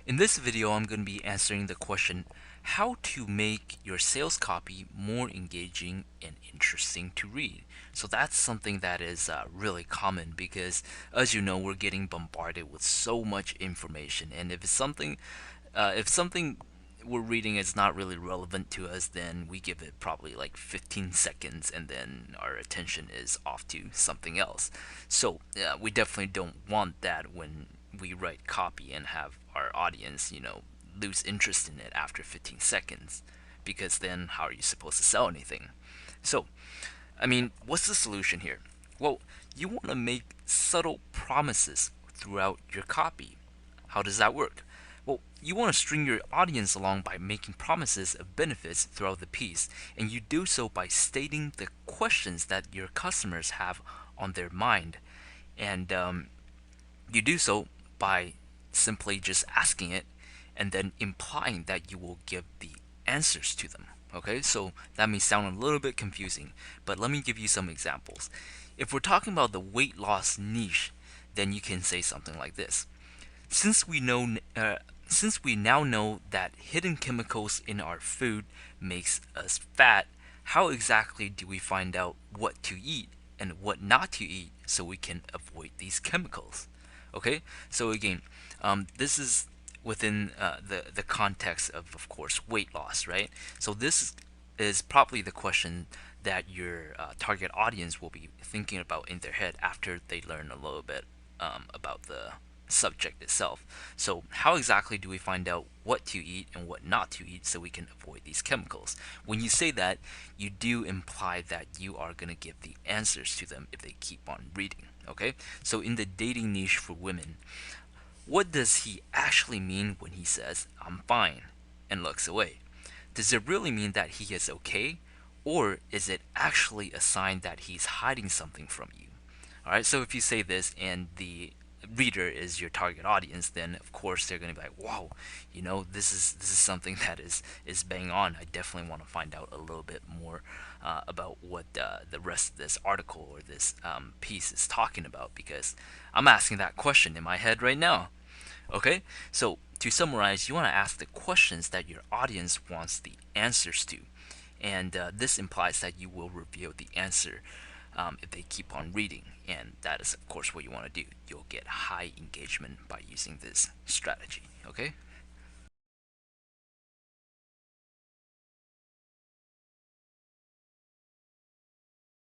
In this video, I'm going to be answering the question how to make your sales copy more engaging and interesting to read. So that's something that is really common because, as you know, we're getting bombarded with so much information, and if something we're reading is not really relevant to us, then we give it probably like 15 seconds and then our attention is off to something else. So we definitely don't want that when we write copy and have our audience, lose interest in it after 15 seconds, because then how are you supposed to sell anything? So, what's the solution here? Well, you want to make subtle promises throughout your copy. How does that work? Well, you want to string your audience along by making promises of benefits throughout the piece, and you do so by stating the questions that your customers have on their mind. And you do so by simply just asking it and then implying that you will give the answers to them. Okay, so that may sound a little bit confusing, but let me give you some examples. If we're talking about the weight loss niche, then you can say something like this. Since we know, since we now know that hidden chemicals in our food makes us fat, how exactly do we find out what to eat and what not to eat so we can avoid these chemicals? Okay, so again, this is within the context of course, weight loss, right? So this is probably the question that your target audience will be thinking about in their head after they learn a little bit about the subject itself. So how exactly do we find out what to eat and what not to eat so we can avoid these chemicals? When you say that, you do imply that you are going to give the answers to them if they keep on reading. Okay, so in the dating niche for women, what does he actually mean when he says I'm fine and looks away? Does it really mean that he is okay, or is it actually a sign that he's hiding something from you? All right, so if you say this and the reader is your target audience, then of course they're going to be like, "Wow, this is something that is bang on. I definitely want to find out a little bit more about what the rest of this article or this piece is talking about, because I'm asking that question in my head right now." Okay, so to summarize, you want to ask the questions that your audience wants the answers to, and this implies that you will reveal the answer if they keep on reading, and that is of course what you want to do. You'll get high engagement by using this strategy. Okay.